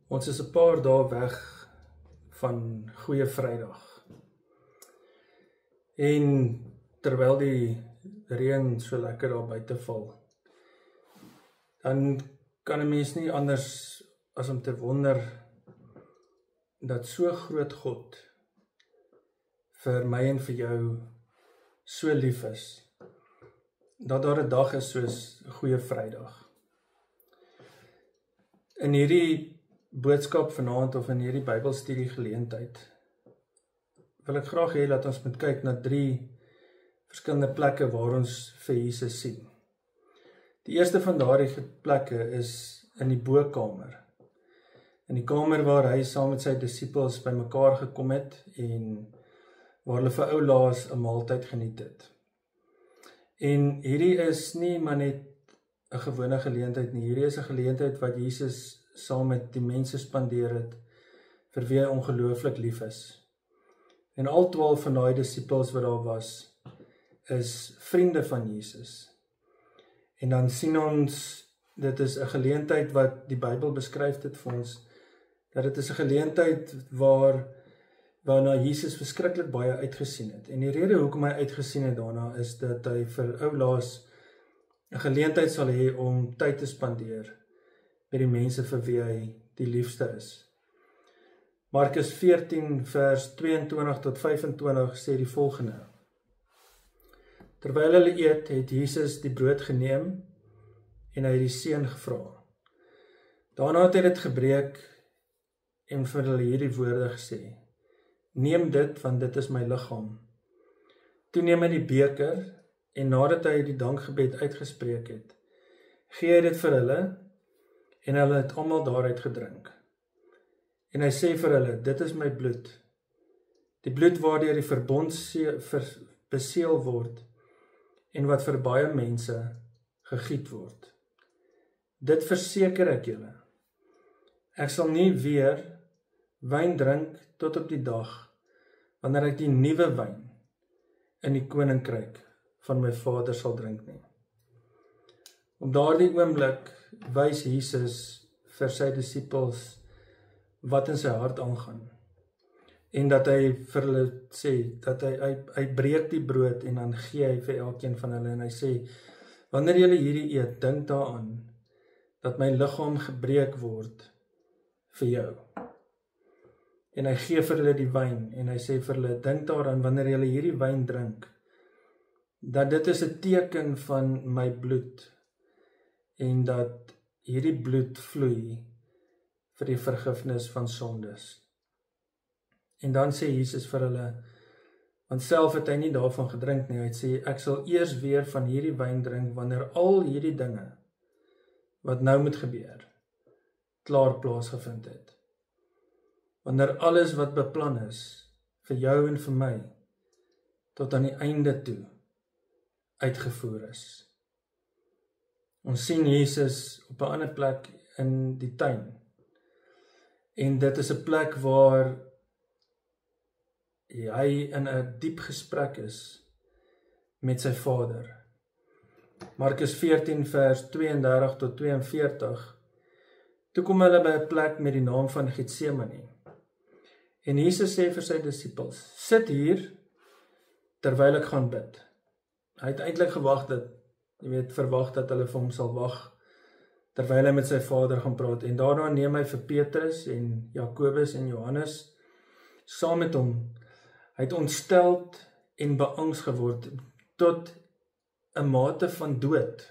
Ons is 'n paar dae weg van Goeie Vrydag. En terwyl die reën so lekker daar buite val, dan kan 'n mens nie anders as om te wonder dat so groot God vir my en vir jou so lief is, dat daar 'n dag is soos Goeie Vrydag. In hierdie boodskap vanaand of in hierdie Bybelstudie geleentheid wil ek graag hê dat ons moet kyk na 3 verskillende plekke waar ons vir Jesus sien. Die eerste van daardie plekke is in die bokamer. In die kamer waar hy saam met sy disippels bymekaar gekom het en waar hulle vir ou Laas 'n maaltyd geniet het. En hierdie is nie maar net 'n gewone geleentheid nie, hierdie is 'n geleentheid wat Jesus saam met die mense spandeer het, vir wie hy ongelooflik lief is. En al 12 van daai disippels wat daar was, is vriende van Jesus. En dan sien ons, dit is 'n geleentheid wat die Bybel beskryf dit vir ons, dat dit is 'n geleentheid waarna Jesus verskriklik baie uitgesien het. En die rede hoekom hy uitgesien het daarna, is dat hy vir ou Laas 'n geleentheid sal hê om tyd te spandeer met die mense vir wie hy die liefste is. Markus 14 vers 22 tot 25 sê die volgende: Terwyl hulle eet, het Jesus die brood geneem en hy het die seën gevra. Daarna het hy dit gebreek en vir hulle hierdie woorde gesê: Neem dit, want dit is my liggaam. Toe neem hy die beker en nadat hy die dankgebed uitgespreek het, gee hy dit vir hulle en hulle het almal daaruit gedrink. En hy sê vir hulle: Dit is my bloed, die bloed waardeur die verbond beseël word en wat vir baie mense gegiet word. Dit verseker ek julle, ek sal nie weer wyn drink tot op die dag wanneer ek die nuwe wyn in die koninkryk van my Vader sal drink nie. Op daardie oomblik wys Jesus vir sy disippels wat in sy hart aangaan. En dat hy vir hulle sê, dat hy breek die brood en dan gee hy vir elkeen van hulle en hy sê: Wanneer julle hierdie eet, dink daaraan dat my liggaam gebreek word vir jou. En hy gee vir hulle die wyn en hy sê vir hulle: Dink daaraan wanneer julle hierdie wyn drink, dat dit is 'n teken van my bloed en dat hierdie bloed vloei vir die vergifnis van sondes. En dan sê Jesus vir hulle, want self het hy nie daarvan gedrink nie, hy sê: Ek sal eers weer van hierdie wyn drink wanneer al hierdie dinge wat nou moet gebeur klaar plaasgevind het. Wanneer alles wat beplan is vir jou en vir my tot aan die einde toe uitgevoer is. Ons sien Jesus op 'n ander plek in die tuin. En dit is 'n plek waar hy in 'n diep gesprek is met sy Vader. Markus 14 vers 32 tot 42. Toe kom hulle by 'n plek met die naam van Getsemane. En Jesus sê vir sy disippels: Sit hier terwyl ek gaan bid. Hy het eintlik verwag dat hulle vir hom sal wag terwyl hy met sy Vader gaan praat. En daarna neem hy vir Petrus en Jakobus en Johannes saam met hom. Hy het ontsteld en beangs geword tot 'n mate van dood.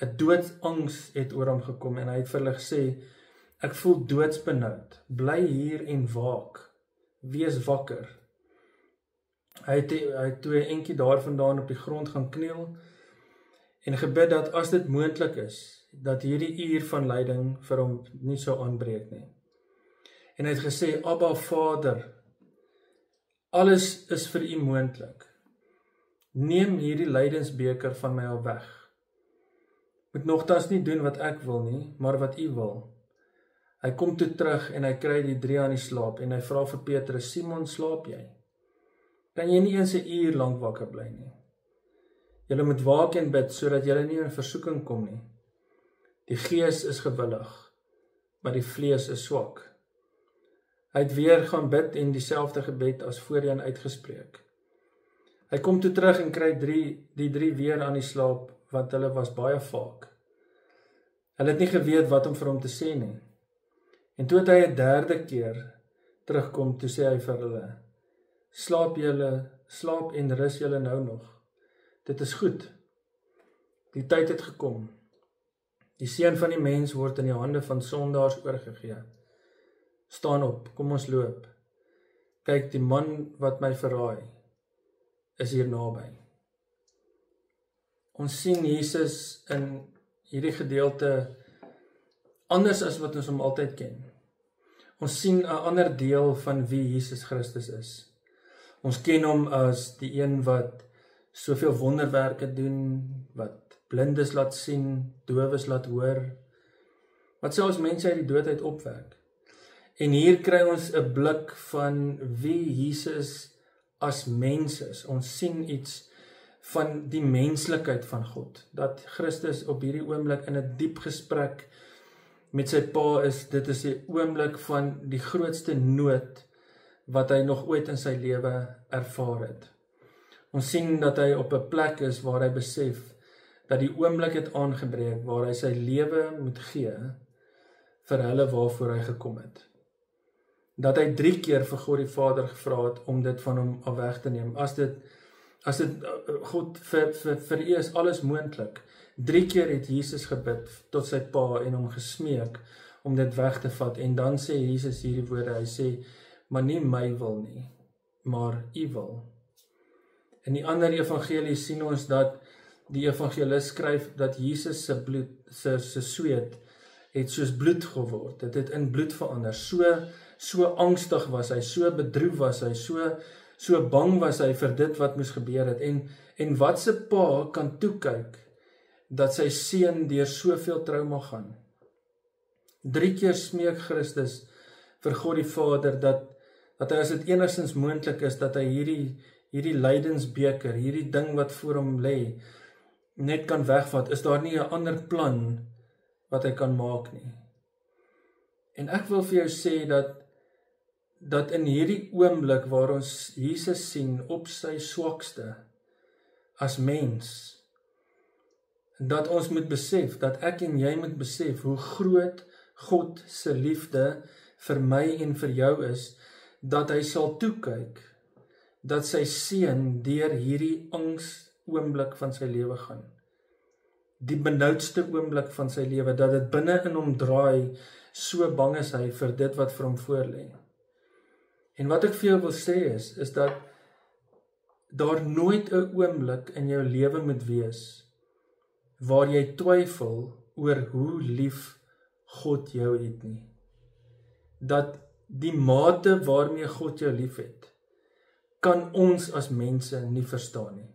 'n Doodsangs het oor hom gekom en hy het vir hulle gesê: Ek voel doodsbenoud. Bly hier en waak. Wees wakker. Hy het toe 'n entjie daarvandaan op die grond gaan kniel en gebid dat as dit moontlik is, dat hierdie uur van lyding vir hom nie sou aanbreek nie. En hy het gesê: Abba Vader, alles is vir U moontlik. Neem hierdie lydensbeker van my af weg. Moet nogtans nie doen wat ek wil nie, maar wat U wil. Hy kom toe terug en hy kry die 3 aan die slaap en hy vra vir Petrus: Simon, slaap jy? Kan jy nie eens 'n uur lank wakker bly nie? Julle moet waak en bid sodat julle nie in versoeking kom nie. Die gees is gewillig, maar die vlees is swak. Hy het weer gaan bid en dieselfde gebed as voorheen uitgespreek. Hy kom toe terug en kry die drie weer aan die slaap, want hulle was baie vaak. Hulle het nie geweet wat om vir hom te sê nie. En toe het hy 'n derde keer terugkom, toe sê hy vir hulle, slaap en rus julle nou nog. Dit is goed. Die tyd het gekom. Die seun van die mens word in die hande van sondaars oorgegee. Staan op, kom ons loop. Kyk, die man wat my verraai, is hier naby. Ons sien Jesus in hierdie gedeelte anders as wat ons hom altyd ken. Ons sien 'n ander deel van wie Jesus Christus is. Ons ken hom as die een wat soveel wonderwerke doen, wat blindes laat sien, dowes laat hoor, wat selfs mense uit die dood uit opwek. En hier kry ons 'n blik van wie Jesus as mens is. Ons sien iets van die menslikheid van God, dat Christus op hierdie oomblik in 'n diep gesprek met sy pa is. Dit is die oomblik van die grootste nood wat hy nog ooit in sy lewe ervaar het. Ons sien dat hy op 'n plek is waar hy besef dat die oomblik het aangebreek waar hy sy lewe moet gee vir hulle waarvoor hy gekom het. Dat hy 3 keer vir God die Vader gevra het om dit van hom af weg te neem. As dit God vir U is alles moontlik. 3 keer het Jesus gebid tot sy pa en hom gesmeek om dit weg te vat. En dan sê Jesus hierdie woorde, hy sê, maar nie my wil nie, maar U wil. In die ander evangelie sien ons dat die evangelis skryf dat Jesus se bloed, se sweet het soos bloed geword. Dit het in bloed verander. So angstig was hy, so bedroef was hy, so bang was hy vir dit wat moes gebeur het. En wat se pa kan toekyk dat sy seun deur soveel trauma gaan. 3 keer smeek Christus vir God die Vader dat hy as dit enigstens moontlik is dat hy hierdie lydensbeker, hierdie ding wat voor hom lê, net kan wegvat. Is daar nie 'n ander plan wat hy kan maak nie? En ek wil vir jou sê dat in hierdie oomblik waar ons Jesus sien op sy swakste as mens, dat ons moet besef, dat ek en jy moet besef hoe groot God se liefde vir my en vir jou is, dat hy sal toekyk dat sy seun deur hierdie angs oomblik van sy lewe gaan. Die benoudste oomblik van sy lewe, dat dit binne in hom draai, so bang is hy vir dit wat vir hom voorlê. En wat ek vir jou wil sê is dat daar nooit 'n oomblik in jou lewe moet wees waar jy twyfel oor hoe lief God jou het nie. Dat die mate waarmee God jou lief het, kan ons as mense nie verstaan nie.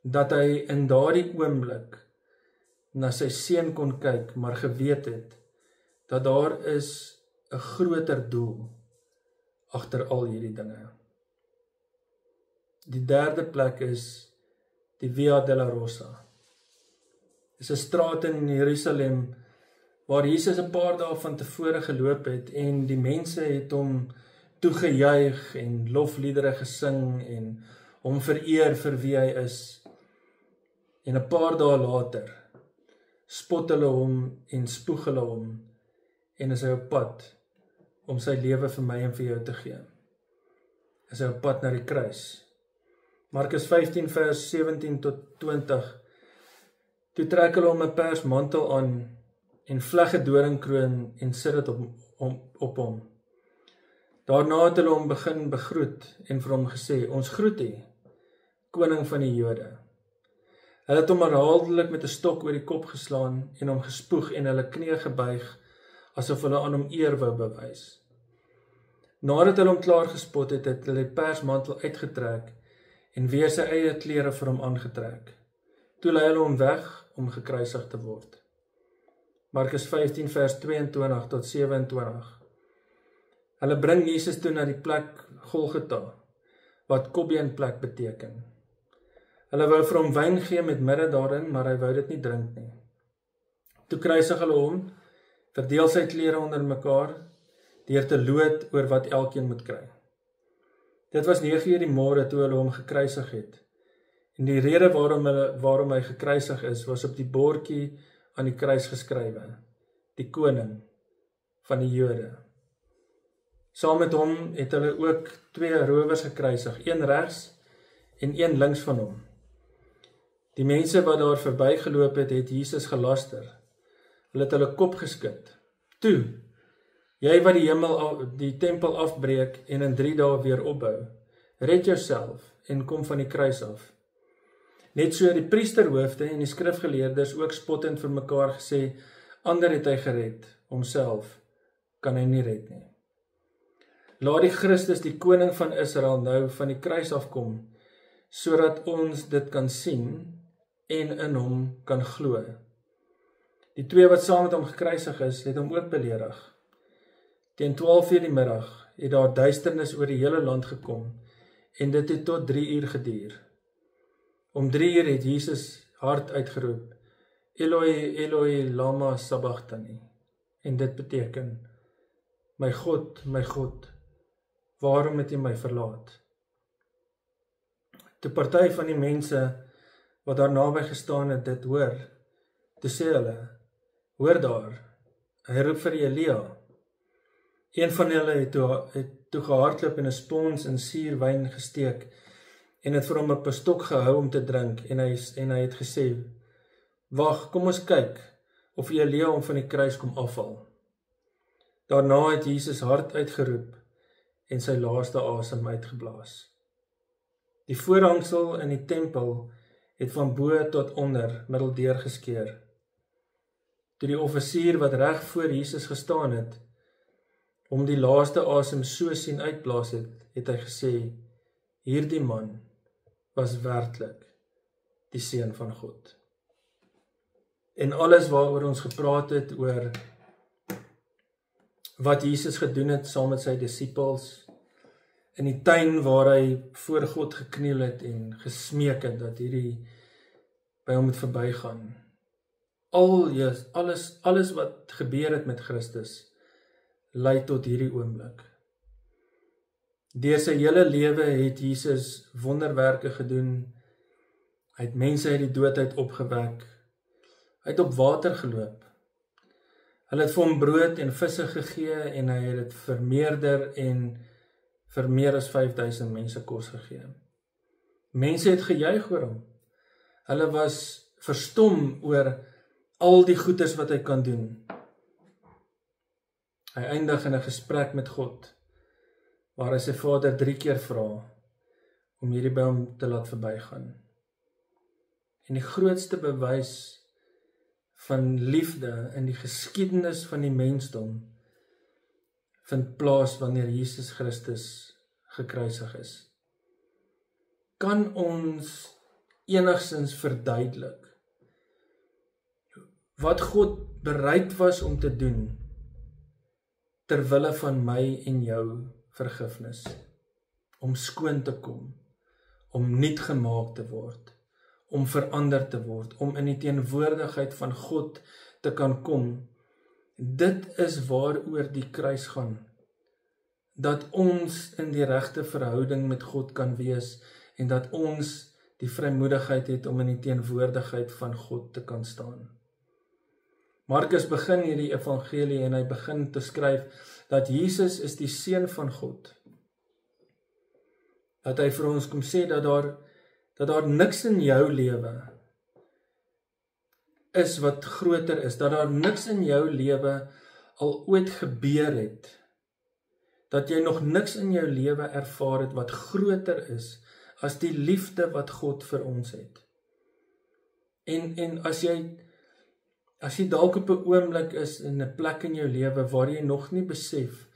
Dat hy in daardie oomblik na sy seun kon kyk, maar geweet het dat daar is 'n groter doel agter al hierdie dinge. Die derde plek is die Via Dolorosa. Dit is 'n straat in Jerusalem waar Jesus 'n paar dae van tevore geloop het en die mense het hom toegejuig en lofliedere gesing en hom vereer vir wie hy is. En 'n paar dae later spot hulle hom en spoeg hulle hom en is hy op pad om sy lewe vir my en vir jou te gee. Is hy op pad na die kruis. Markus 15 vers 17 tot 20. Toe trek hulle hom 'n persmantel aan en vleg 'n doringkroon en sit dit op hom. Daarna het hulle hom begin begroet en vir hom gesê, ons groet U, koning van die Jode. Hulle het hom herhaaldelik met 'n stok oor die kop geslaan en hom gespoeg en hulle knie gebuig, asof hulle aan hom eer wou bewys. Nadat hulle hom klaar gespot het, het hulle die persmantel uitgetrek en weer sy eie klere vir hom aangetrek. Toe lei hulle hom weg om gekruisig te word. Markus 15 vers 22 tot 27. Hulle bring Jesus toe na die plek Golgotha, wat kobbeenplek beteken. Hulle wou vir hom wyn gee met mirre daarin, maar hy wou dit nie drink nie. Toe kruisig hulle hom verdeel sy klere onder mekaar, deur te loot oor wat elkeen moet kry. Dit was 9 uur die môre toe hulle hom gekruisig het. En die rede waarom hy gekruisig is, was op die bordjie aan die kruis geskrywe, die koning van die Jode. Saam met hom het hulle ook 2 rowers gekruisig, een regs en een links van hom. Die mense wat daar verbygeloop het Jesus gelaster. Hulle het hulle kop geskud. Toe, jy wat die tempel afbreek en in 3 dae weer opbou, red jouself en kom van die kruis af. Net so die priesterhoofde en die skrifgeleerdes ook spottend vir mekaar gesê, ander het hy gered, homself kan hy nie red nie. Laat die Christus, die koning van Israel, nou van die kruis afkom, sodat ons dit kan sien en in hom kan glo. Die 2 wat saam met hom gekruisig is, het hom ook beledig. Teen 12 uur die middag het daar duisternis oor die hele land gekom en dit het tot 3 uur geduur. Om 3 uur het Jesus hard uitgeroep, Eloi, Eloi, lama sabachthani. En dit beteken, my God, waarom het jy my verlaat? Toe party van die mense wat daar naby gestaan het dit hoor, toe sê hulle, hoor daar, hy roep vir Elia. Een van hulle het toe gehardloop en 'n spons in suurwyn gesteek en het vir hom op 'n stok gehou om te drink en hy het gesê, wag, kom ons kyk of Elia hom van die kruis kom afhaal. Daarna het Jesus hard uitgeroep en sy laaste asem uitgeblaas. Die voorhangsel in die tempel het van bo tot onder middeldeur geskeur. Toe die offisier wat reg voor Jesus gestaan het, om die laaste asem so sien uitblaas het hy gesê, hierdie man was werklik die seun van God. En alles waaroor ons gepraat het oor wat Jesus gedoen het saam met sy disippels, in die tuin waar hy voor God gekniel het en gesmeek het dat hierdie by hom moet verbygaan. Alles wat gebeur het met Christus, lei tot hierdie oomblik. Deur sy hele lewe het Jesus wonderwerke gedoen, hy het mense uit die dood uit opgewek, hy het op water geloop, hulle het vir hom brood en visse gegee en hy het dit vermeerder en vir meer as 5000 mense kos gegee. Mense het gejuig oor hom, hulle was verstom oor al die goeders wat hy kan doen. Hy eindig in 'n gesprek met God, waar hy sy Vader 3 keer vra om hierdie by hom te laat verbygaan. En die grootste bewys van liefde in die geskiedenis van die mensdom vind plaas wanneer Jesus Christus gekruisig is. Kan ons enigstens verduidelik wat God bereid was om te doen ter wille van my en jou vergifnis, om skoon te kom, om nuut gemaak te word, om verander te word, om in die teenwoordigheid van God te kan kom. Dit is waaroor die kruis gaan, dat ons in die regte verhouding met God kan wees en dat ons die vrymoedigheid het om in die teenwoordigheid van God te kan staan. Markus begin hierdie evangelie en hy begin te skryf dat Jesus is die seun van God. Dat hy vir ons kom sê dat daar niks in jou lewe is wat groter is, dat daar niks in jou lewe al ooit gebeur het, dat jy nog niks in jou lewe ervaar het wat groter is as die liefde wat God vir ons het. En as jy dalk op 'n oomblik is in 'n plek in jou lewe waar jy nog nie besef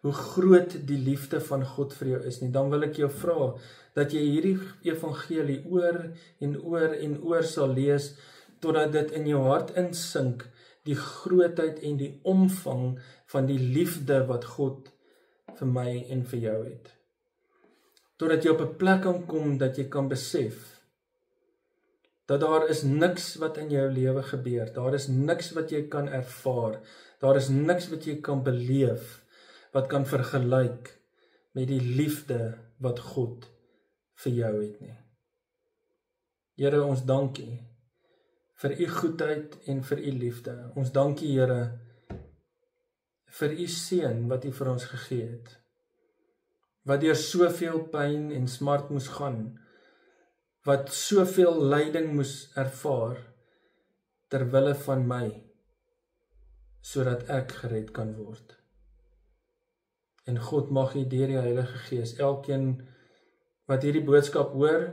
hoe groot die liefde van God vir jou is nie, dan wil ek jou vra dat jy hierdie evangelie oor en oor en oor sal lees, totdat dit in jou hart insink, die grootheid en die omvang van die liefde wat God vir my en vir jou het. Totdat jy op 'n plek kan kom dat jy kan besef dat daar is niks wat in jou lewe gebeur, daar is niks wat jy kan ervaar, Daar is niks wat jy kan beleef wat kan vergelyk met die liefde wat God vir jou het nie. Here, ons dankie vir u goedheid en vir u liefde. Ons dankie, Here, vir u seun wat u vir ons gegee het, wat deur soveel pyn en smart moes gaan, wat soveel lyding moes ervaar, ter wille van my, sodat ek gered kan word. En God, mag u deur die Heilige Gees elkeen wat hierdie boodskap hoor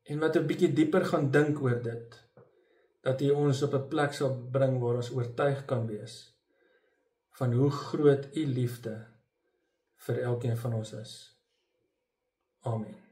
en wat 'n bietjie dieper gaan dink oor dit, dat u ons op 'n plek sal bring waar ons oortuig kan wees van hoe groot u liefde vir elkeen van ons is. Amen.